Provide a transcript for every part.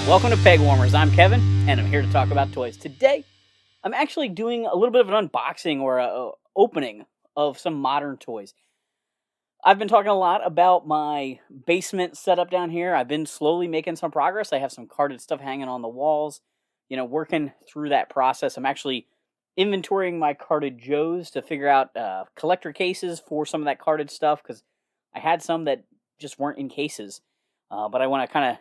Welcome to Pegwarmers. I'm Kevin, and I'm here to talk about toys. Today, I'm actually doing a little bit of an unboxing or a opening of some modern toys. I've been talking a lot about my basement setup down here. I've been slowly making some progress. I have some carded stuff hanging on the walls, working through that process. I'm actually inventorying my carded Joes to figure out collector cases for some of that carded stuff, because I had some that just weren't in cases. But I want to kind of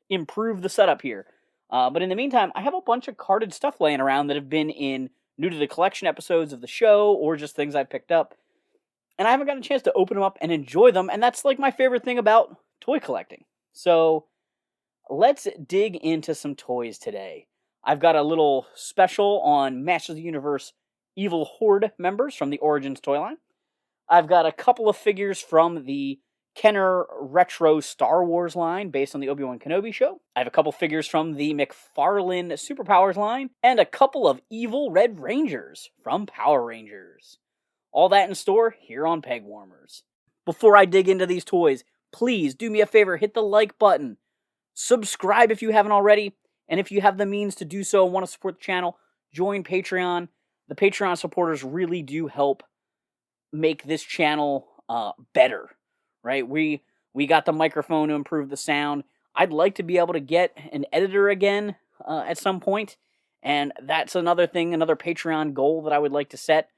improve the setup here. But in the meantime, I have a bunch of carded stuff laying around that have been in new to the collection episodes of the show, or just things I picked up. And I haven't gotten a chance to open them up and enjoy them, and that's like my favorite thing about toy collecting. So let's dig into some toys today. I've got a little special on Masters of the Universe Evil Horde members from the Origins toy line. I've got a couple of figures from the Kenner Retro Star Wars line based on the Obi-Wan Kenobi show. I have a couple figures from the McFarlane Super Powers line, and a couple of Evil Red Rangers from Power Rangers. All that in store here on Pegwarmers. Before I dig into these toys, please do me a favor, hit the like button. Subscribe if you haven't already, and if you have the means to do so and want to support the channel, join Patreon. The Patreon supporters really do help make this channel better. Right, we got the microphone to improve the sound. I'd like to be able to get an editor again at some point, and that's another thing, another Patreon goal that I would like to set.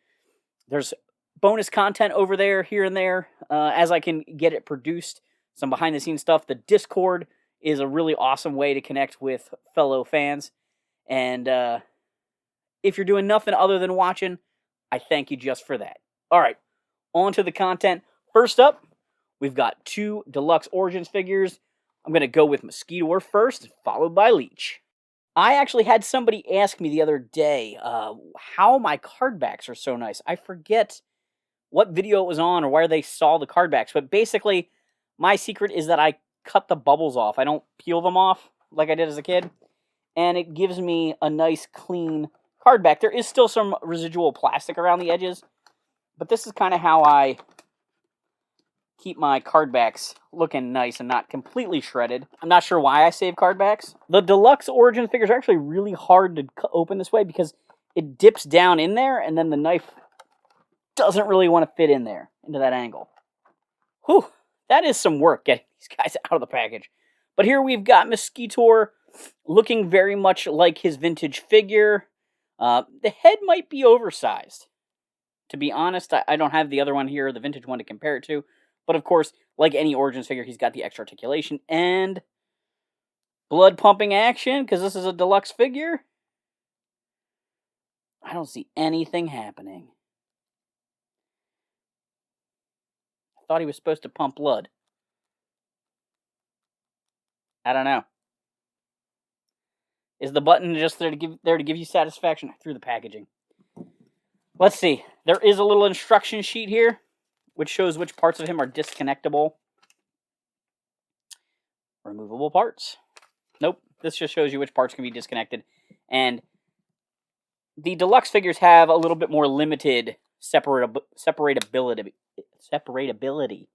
There's bonus content over there, here and there, as I can get it produced. Some behind-the-scenes stuff. The Discord is a really awesome way to connect with fellow fans, and if you're doing nothing other than watching, I thank you just for that. All right, on to the content. First up, we've got two Deluxe Origins figures. I'm going to go with Mosquitor first, followed by Leech. I actually had somebody ask me the other day how my card backs are so nice. I forget what video it was on or where they saw the card backs, but basically, my secret is that I cut the bubbles off. I don't peel them off like I did as a kid, and it gives me a nice, clean card back. There is still some residual plastic around the edges, but this is kind of how I keep my card backs looking nice and not completely shredded. I'm not sure why I save card backs. The Deluxe Origins figures are actually really hard to open this way because it dips down in there, and then the knife doesn't really want to fit in there, into that angle. Whew, that is some work getting these guys out of the package. But here we've got Mosquitor looking very much like his vintage figure. The head might be oversized. To be honest, I don't have the other one here, the vintage one, to compare it to. But of course, like any Origins figure, he's got the extra articulation and blood pumping action, because this is a deluxe figure. I don't see anything happening. I thought he was supposed to pump blood. I don't know. Is the button just there to give you satisfaction? I threw the packaging. Let's see. There is a little instruction sheet here, which shows which parts of him are disconnectable. Removable parts. Nope, this just shows you which parts can be disconnected. And the deluxe figures have a little bit more limited separatability.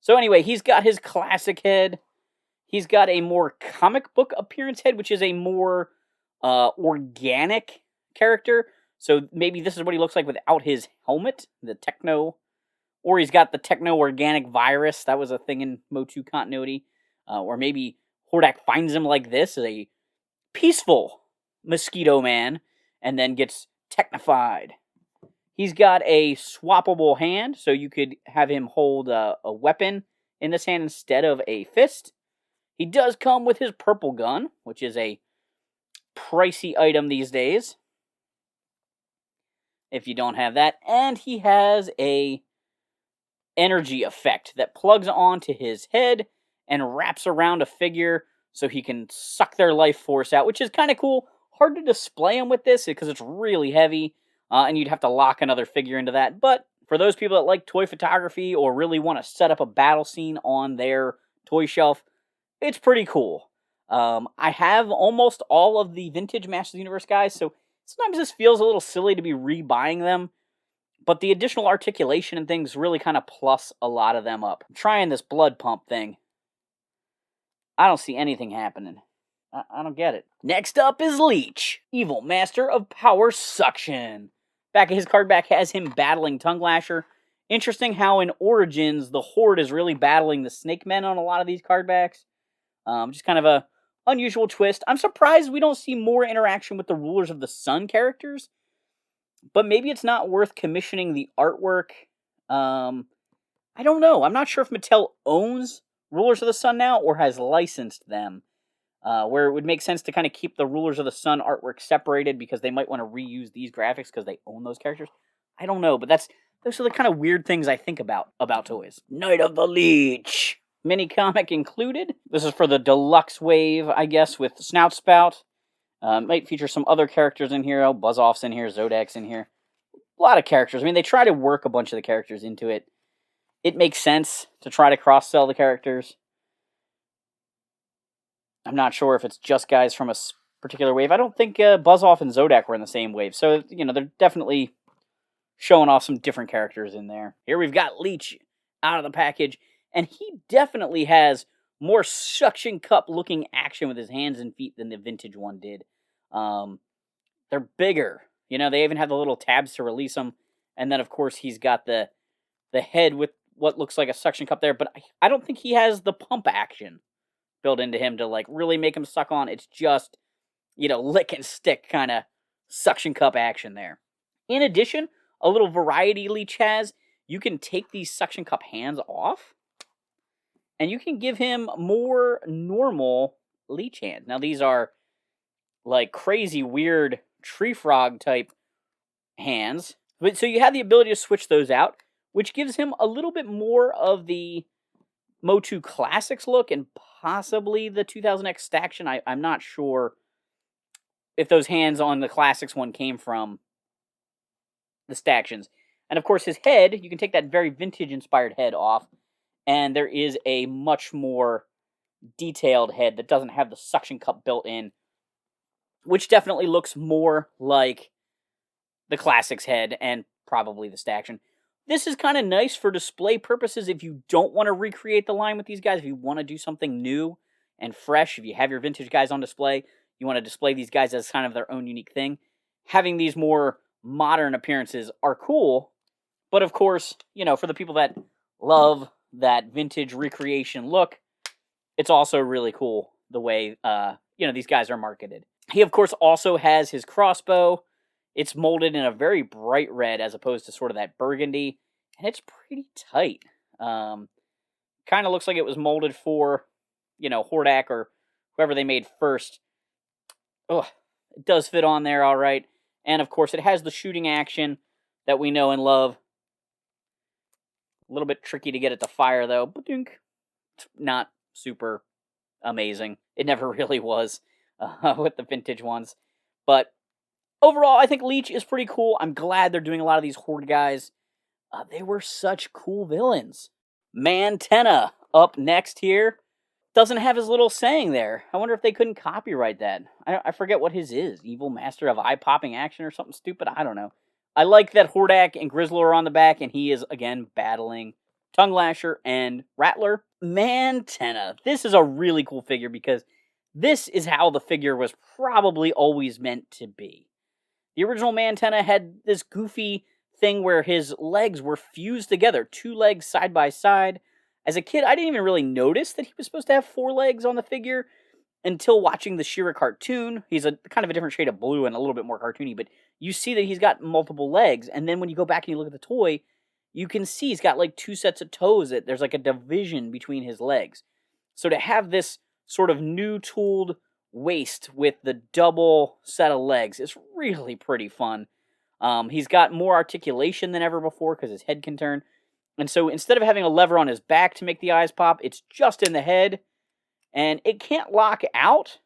So anyway, he's got his classic head. He's got a more comic book appearance head, which is a more organic character. So maybe this is what he looks like without his helmet, the techno. Or he's got the techno-organic virus. That was a thing in MOTU continuity. Or maybe Hordak finds him like this, as a peaceful Mosquito Man, and then gets technified. He's got a swappable hand, so you could have him hold a weapon in this hand instead of a fist. He does come with his purple gun, which is a pricey item these days, if you don't have that. And he has a energy effect that plugs onto his head and wraps around a figure so he can suck their life force out, which is kind of cool. Hard to display him with this because it's really heavy, and you'd have to lock another figure into that. But for those people that like toy photography or really want to set up a battle scene on their toy shelf, it's pretty cool. I have almost all of the vintage Masters of the Universe guys, so sometimes this feels a little silly to be rebuying them. But the additional articulation and things really kind of plus a lot of them up. I'm trying this blood pump thing. I don't see anything happening. I don't get it. Next up is Leech, evil master of power suction. Back of his card back has him battling Tongue Lasher. Interesting how in Origins, the Horde is really battling the Snake Men on a lot of these card backs. Just kind of a unusual twist. I'm surprised we don't see more interaction with the Rulers of the Sun characters, but maybe it's not worth commissioning the artwork. I don't know. I'm not sure if Mattel owns Rulers of the Sun now or has licensed them, where it would make sense to kind of keep the Rulers of the Sun artwork separated because they might want to reuse these graphics because they own those characters. I don't know, but those are the kind of weird things I think about toys. Night of the Leech. Mini comic included. This is for the deluxe wave, I guess, with Snout Spout. Might feature some other characters in here. Buzz-Off's in here, Zodak's in here. A lot of characters. I mean, they try to work a bunch of the characters into it. It makes sense to try to cross-sell the characters. I'm not sure if it's just guys from a particular wave. I don't think Buzz-Off and Zodak were in the same wave. So, they're definitely showing off some different characters in there. Here we've got Leech out of the package. And he definitely has more suction cup looking action with his hands and feet than the vintage one did. They're bigger. They even have the little tabs to release them. And then, of course, he's got the head with what looks like a suction cup there. But I don't think he has the pump action built into him to, really make him suck on. It's just, lick and stick kind of suction cup action there. In addition, a little variety Leech has. You can take these suction cup hands off, and you can give him more normal Leech hands. Now, these are crazy, weird tree frog type hands. But so you have the ability to switch those out, which gives him a little bit more of the MOTU Classics look and possibly the 2000X Staction. I'm not sure if those hands on the Classics one came from the Stactions. And of course, his head, you can take that very vintage-inspired head off, and there is a much more detailed head that doesn't have the suction cup built in, which definitely looks more like the Classics head and probably the Staction. This is kind of nice for display purposes if you don't want to recreate the line with these guys, if you want to do something new and fresh, if you have your vintage guys on display, you want to display these guys as kind of their own unique thing. Having these more modern appearances are cool, but of course, for the people that love that vintage recreation look, it's also really cool the way, these guys are marketed. He, of course, also has his crossbow. It's molded in a very bright red as opposed to sort of that burgundy, and it's pretty tight. Kind of looks like it was molded for, Hordak or whoever they made first. Ugh, it does fit on there all right. And, of course, it has the shooting action that we know and love. A little bit tricky to get it to fire, though. Ba-dunk. Not super amazing. It never really was with the vintage ones. But overall, I think Leech is pretty cool. I'm glad they're doing a lot of these Horde guys. They were such cool villains. Mantenna up next here. Doesn't have his little saying there. I wonder if they couldn't copyright that. I forget what his is. Evil Master of Eye-Popping Action or something stupid? I don't know. I like that Hordak and Grizzler are on the back, and he is, again, battling Tongue Lasher and Rattler. Mantenna. This is a really cool figure because this is how the figure was probably always meant to be. The original Mantenna had this goofy thing where his legs were fused together, 2 legs side by side. As a kid, I didn't even really notice that he was supposed to have 4 legs on the figure until watching the She-Ra cartoon. He's a kind of a different shade of blue and a little bit more cartoony, but you see that he's got multiple legs, and then when you go back and you look at the toy, you can see he's got 2 sets of toes. There's a division between his legs. So to have this sort of new tooled waist with the double set of legs is really pretty fun. He's got more articulation than ever before because his head can turn. And so instead of having a lever on his back to make the eyes pop, it's just in the head. And it can't lock out.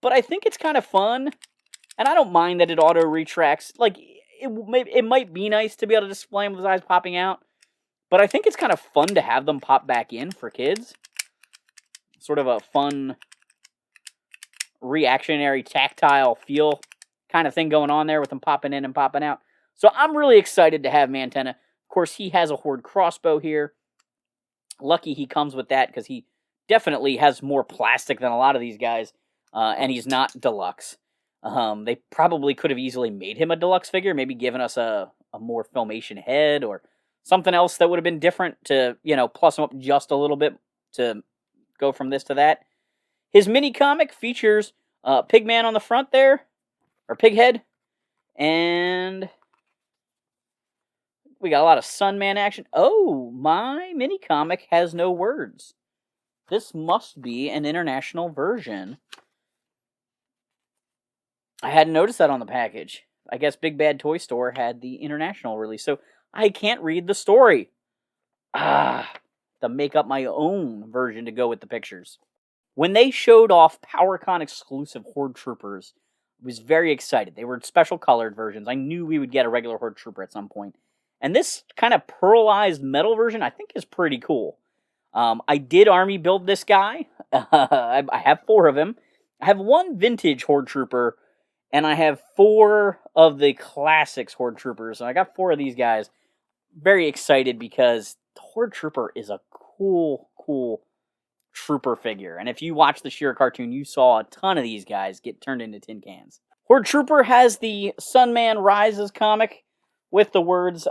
But I think it's kind of fun. And I don't mind that it auto retracts. It might be nice to be able to display him with his eyes popping out. But I think it's kind of fun to have them pop back in for kids. Sort of a fun, reactionary, tactile feel kind of thing going on there with them popping in and popping out. So I'm really excited to have Mantenna. Of course, he has a Horde crossbow here. Lucky he comes with that because he definitely has more plastic than a lot of these guys, and he's not deluxe. They probably could have easily made him a deluxe figure, maybe given us a more Filmation head or something else that would have been different to, plus him up just a little bit to go from this to that. His mini comic features Pigman on the front there, or Pighead, and we got a lot of Sunman action. Oh, my mini comic has no words. This must be an international version. I hadn't noticed that on the package. I guess Big Bad Toy Store had the international release, so I can't read the story. To make up my own version to go with the pictures. When they showed off PowerCon exclusive Horde Troopers, I was very excited. They were special colored versions. I knew we would get a regular Horde Trooper at some point. And this kind of pearlized metal version, I think, is pretty cool. I did army build this guy. I have 4 of him. I have 1 vintage Horde Trooper, and I have 4 of the classics Horde Troopers. And I got 4 of these guys. Very excited because the Horde Trooper is a cool trooper figure. And if you watch the She-Ra cartoon, you saw a ton of these guys get turned into tin cans. Horde Trooper has the Sunman Rises comic with the words,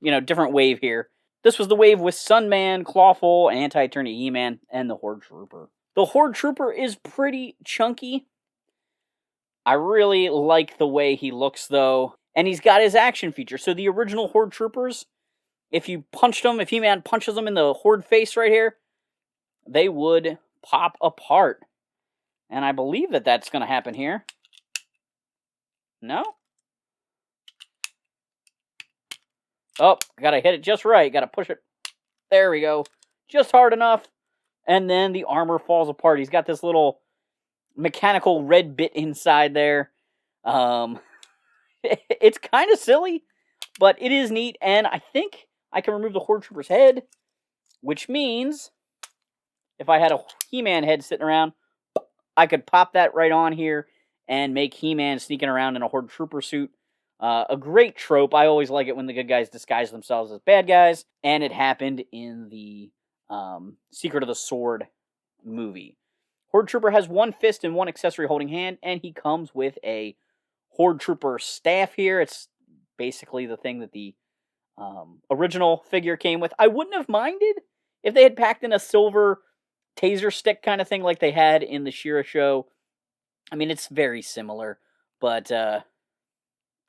different wave here. This was the wave with Sunman, Clawful, Anti-Eternity He-Man, and the Horde Trooper. The Horde Trooper is pretty chunky. I really like the way he looks, though. And he's got his action feature. So the original Horde Troopers, if you punched them, if He-Man punches them in the Horde face right here, they would pop apart. And I believe that that's going to happen here. No? Oh, gotta hit it just right. Gotta push it. There we go. Just hard enough. And then the armor falls apart. He's got this little mechanical red bit inside there. It's kind of silly, but it is neat. And I think I can remove the Horde Trooper's head, which means if I had a He-Man head sitting around, I could pop that right on here and make He-Man sneaking around in a Horde Trooper suit. A great trope. I always like it when the good guys disguise themselves as bad guys, and it happened in the Secret of the Sword movie. Horde Trooper has 1 fist and 1 accessory holding hand, and he comes with a Horde Trooper staff here. It's basically the thing that the original figure came with. I wouldn't have minded if they had packed in a silver taser stick kind of thing like they had in the She-Ra show. I mean, it's very similar, but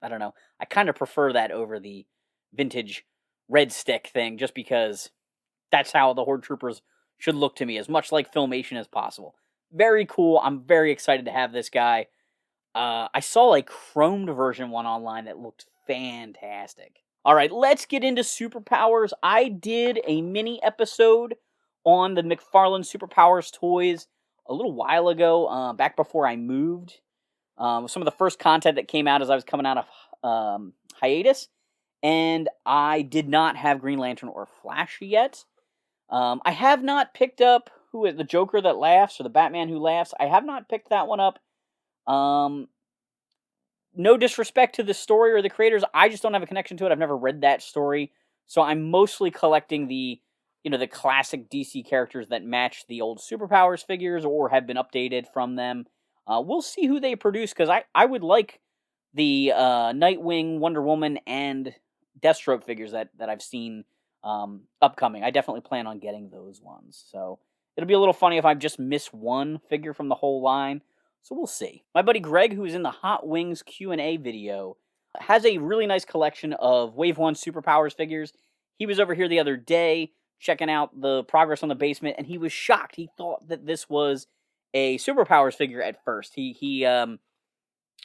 I don't know. I kind of prefer that over the vintage red stick thing, just because that's how the Horde Troopers should look to me, as much like Filmation as possible. Very cool. I'm very excited to have this guy. I saw a chromed version one online that looked fantastic. All right, let's get into Super Powers. I did a mini episode on the McFarlane Super Powers toys a little while ago, back before I moved. Some of the first content that came out as I was coming out of hiatus, and I did not have Green Lantern or Flash yet. I have not picked up who is the Joker that laughs, or the Batman who laughs. I have not picked that one up. No disrespect to the story or the creators, I just don't have a connection to it. I've never read that story, so I'm mostly collecting the classic DC characters that match the old Superpowers figures or have been updated from them. We'll see who they produce, because I would like the Nightwing, Wonder Woman, and Deathstroke figures that I've seen upcoming. I definitely plan on getting those ones. So it'll be a little funny if I just miss one figure from the whole line. So we'll see. My buddy Greg, who's in the Hot Wings Q&A video, has a really nice collection of Wave 1 Superpowers figures. He was over here the other day checking out the progress on the basement, and he was shocked. He thought that this was a Superpowers figure at first. He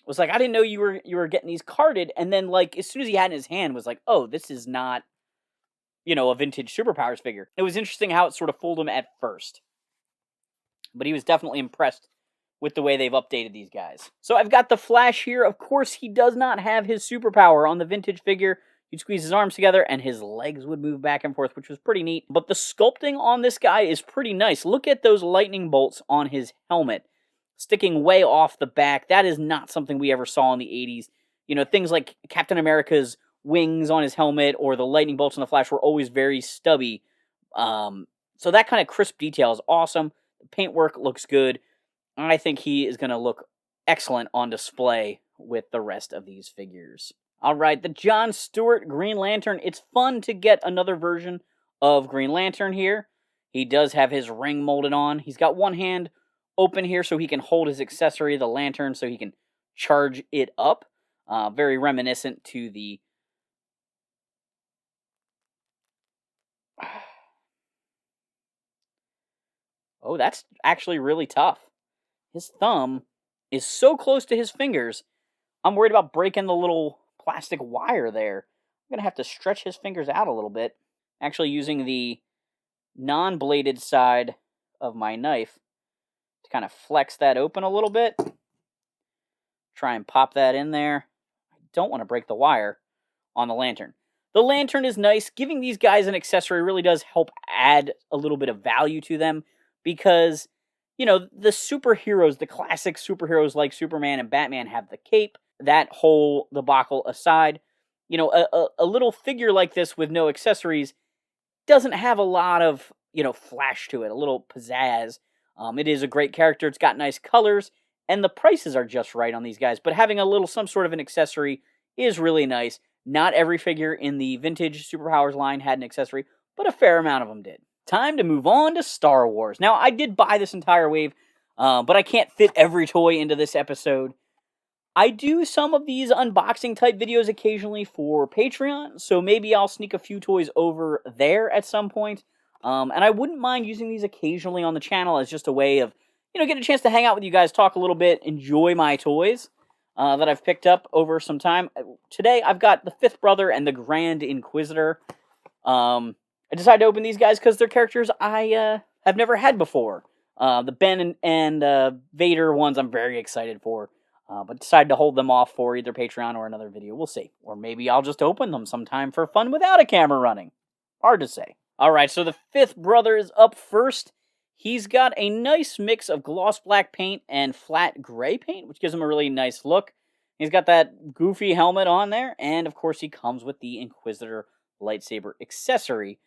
was like, I didn't know you were getting these carded, and then as soon as he had it in his hand, was like, oh, this is not a vintage Superpowers figure. It was interesting how it sort of fooled him at first, but he was definitely impressed with the way they've updated these guys. So I've got the Flash here. Of course, he does not have his superpower on the vintage figure. You'd squeeze his arms together and his legs would move back and forth, which was pretty neat. But the sculpting on this guy is pretty nice. Look at those lightning bolts on his helmet, sticking way off the back. That is not something we ever saw in the 80s. Things like Captain America's wings on his helmet or the lightning bolts on the Flash were always very stubby. So that kind of crisp detail is awesome. The paintwork looks good. I think he is going to look excellent on display with the rest of these figures. All right, the John Stewart Green Lantern. It's fun to get another version of Green Lantern here. He does have his ring molded on. He's got one hand open here so he can hold his accessory, the lantern, so he can charge it up. Very reminiscent to the... Oh, that's actually really tough. His thumb is so close to his fingers, I'm worried about breaking the little plastic wire there. I'm going to have to stretch his fingers out a little bit. Actually using the non-bladed side of my knife to kind of flex that open a little bit. Try and pop that in there. I don't want to break the wire on the lantern. The lantern is nice. Giving these guys an accessory really does help add a little bit of value to them because, you know, the superheroes, the classic superheroes like Superman and Batman have the cape. That whole debacle aside, you know, a little figure like this with no accessories doesn't have a lot of, you know, flash to it, a little pizzazz. It is a great character. It's got nice colors, and the prices are just right on these guys. But having a little, some sort of an accessory is really nice. Not every figure in the vintage Super Powers line had an accessory, but a fair amount of them did. Time to move on to Star Wars. Now, I did buy this entire wave, but I can't fit every toy into this episode. I do some of these unboxing type videos occasionally for Patreon, so maybe I'll sneak a few toys over there at some point. And I wouldn't mind using these occasionally on the channel as just a way of, you know, getting a chance to hang out with you guys, talk a little bit, enjoy my toys that I've picked up over some time. Today, I've got the Fifth Brother and the Grand Inquisitor. I decided to open these guys because they're characters I have never had before. The Ben and Vader ones I'm very excited for. But decided to hold them off for either Patreon or another video. We'll see. Or maybe I'll just open them sometime for fun without a camera running. Hard to say. Alright, so the Fifth Brother is up first. He's got a nice mix of gloss black paint and flat gray paint, which gives him a really nice look. He's got that goofy helmet on there, and of course he comes with the Inquisitor lightsaber accessory.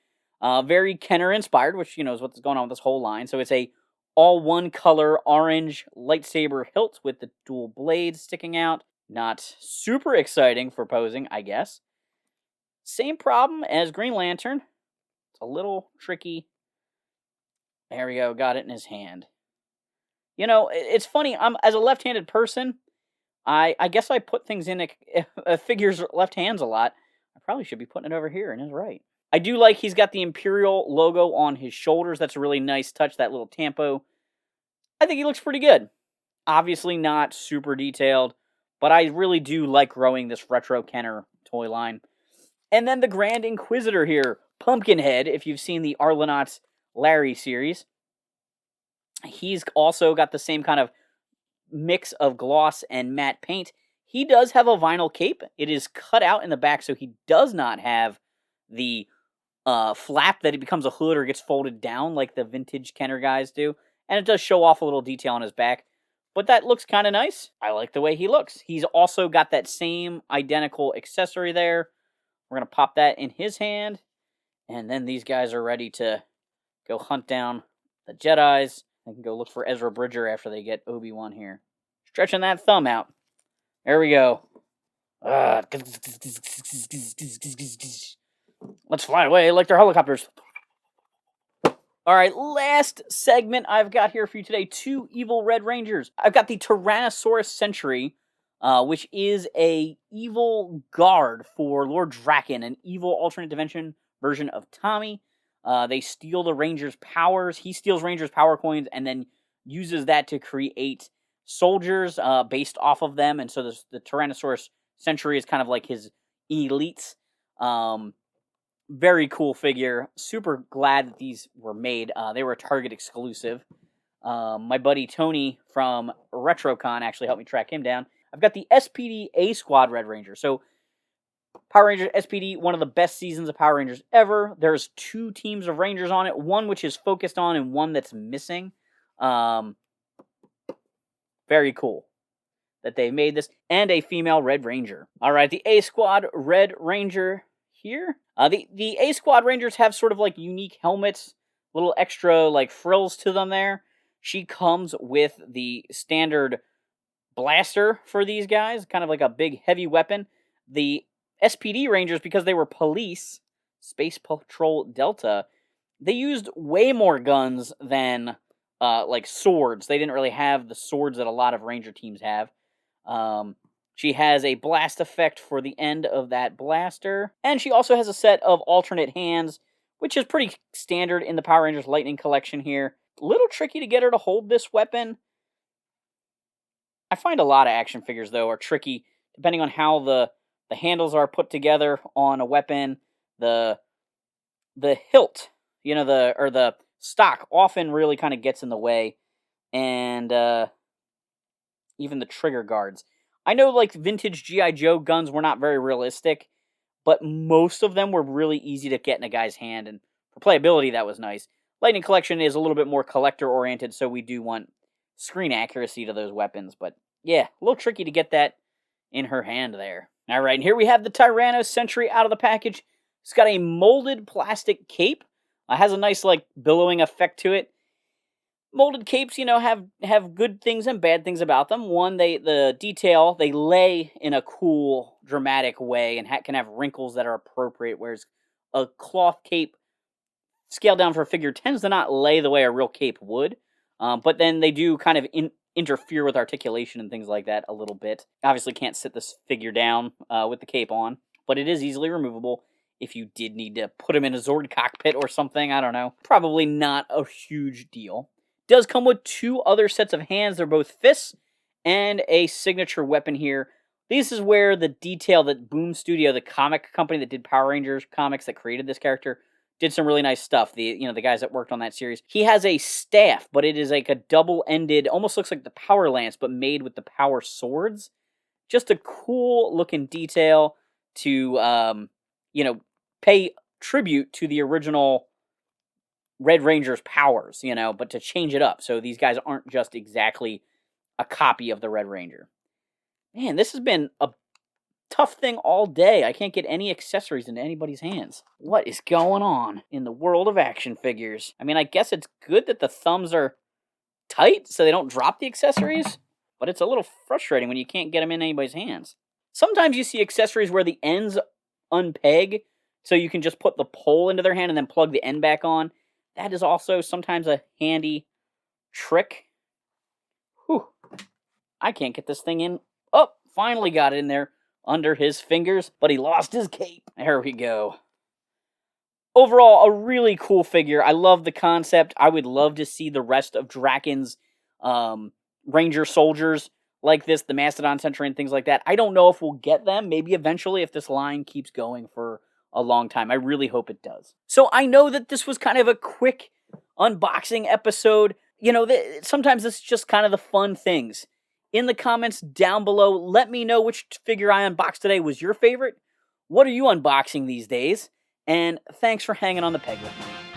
Very Kenner-inspired, which, you know, is what's going on with this whole line. So it's a all one color orange lightsaber hilt with the dual blades sticking out. Not super exciting for posing, I guess. Same problem as Green Lantern. It's a little tricky. There we go, got it in his hand. You know, it's funny, as a left-handed person, I guess I put things in a figure's left hands a lot. I probably should be putting it over here in his right. I do like he's got the Imperial logo on his shoulders. That's a really nice touch, that little tampo. I think he looks pretty good. Obviously not super detailed, but I really do like growing this retro Kenner toy line. And then the Grand Inquisitor here, Pumpkinhead, if you've seen the Arlenauts Larry series. He's also got the same kind of mix of gloss and matte paint. He does have a vinyl cape. It is cut out in the back, so he does not have the flap that it becomes a hood or gets folded down like the vintage Kenner guys do. And it does show off a little detail on his back. But that looks kind of nice. I like the way he looks. He's also got that same identical accessory there. We're going to pop that in his hand. And then these guys are ready to go hunt down the Jedis. They can go look for Ezra Bridger after they get Obi-Wan here. Stretching that thumb out. There we go. Let's fly away like they're helicopters. Alright, last segment I've got here for you today. 2 evil Red Rangers. I've got the Tyrannosaurus Sentry, which is a evil guard for Lord Draken, an evil alternate dimension version of Tommy. They steal the Rangers' powers. He steals Rangers' power coins and then uses that to create soldiers based off of them. And so the Tyrannosaurus Sentry is kind of like his elites. Very cool figure. Super glad that these were made. They were a Target exclusive. My buddy Tony from RetroCon actually helped me track him down. I've got the SPD A Squad Red Ranger. So Power Rangers SPD, one of the best seasons of Power Rangers ever. There's 2 teams of Rangers on it. One which is focused on and one that's missing. Very cool that they made this. And a female Red Ranger. Alright, the A Squad Red Ranger here. The A Squad Rangers have sort of like unique helmets little extra, like, frills to them there. She comes with the standard blaster for these guys, kind of like a big, heavy weapon. The SPD Rangers, because they were police, Space Patrol Delta, they used way more guns than, like, swords. They didn't really have the swords that a lot of Ranger teams have. She has a blast effect for the end of that blaster. And she also has a set of alternate hands, which is pretty standard in the Power Rangers Lightning collection here. A little tricky to get her to hold this weapon. I find a lot of action figures, though, are tricky, depending on how the handles are put together on a weapon. The hilt, the stock often really kind of gets in the way. And even the trigger guards. I know, like, vintage G.I. Joe guns were not very realistic, but most of them were really easy to get in a guy's hand, and for playability, that was nice. Lightning Collection is a little bit more collector-oriented, so we do want screen accuracy to those weapons, but yeah, a little tricky to get that in her hand there. All right, and here we have the Tyranno Sentry out of the package. It's got a molded plastic cape. It has a nice, like, billowing effect to it. Molded capes, have good things and bad things about them. One, the detail, they lay in a cool, dramatic way and can have wrinkles that are appropriate, whereas a cloth cape, scaled down for a figure, tends to not lay the way a real cape would. But then they do kind of interfere with articulation and things like that a little bit. Obviously can't sit this figure down with the cape on, but it is easily removable if you did need to put him in a Zord cockpit or something. I don't know. Probably not a huge deal. Does come with two other sets of hands. They're both fists and a signature weapon here. This is where the detail that Boom Studio, the comic company that did Power Rangers comics that created this character, did some really nice stuff. The guys that worked on that series. He has a staff, but it is like a double-ended, almost looks like the Power Lance, but made with the Power Swords. Just a cool looking detail to pay tribute to the original Red Ranger's powers, but to change it up. So these guys aren't just exactly a copy of the Red Ranger. Man, this has been a tough thing all day. I can't get any accessories into anybody's hands. What is going on in the world of action figures? I mean, I guess it's good that the thumbs are tight so they don't drop the accessories, but it's a little frustrating when you can't get them in anybody's hands. Sometimes you see accessories where the ends unpeg, so you can just put the pole into their hand and then plug the end back on. That is also sometimes a handy trick. Whew. I can't get this thing in. Oh, finally got it in there under his fingers, but he lost his cape. There we go. Overall, a really cool figure. I love the concept. I would love to see the rest of Draken's Ranger soldiers like this, the Mastodon Sentry and things like that. I don't know if we'll get them. Maybe eventually if this line keeps going for a long time. I really hope it does. So I know that this was kind of a quick unboxing episode. Sometimes this is just kind of the fun things. In the comments down below, let me know which figure I unboxed today was your favorite. What are you unboxing these days? And thanks for hanging on the peg with me.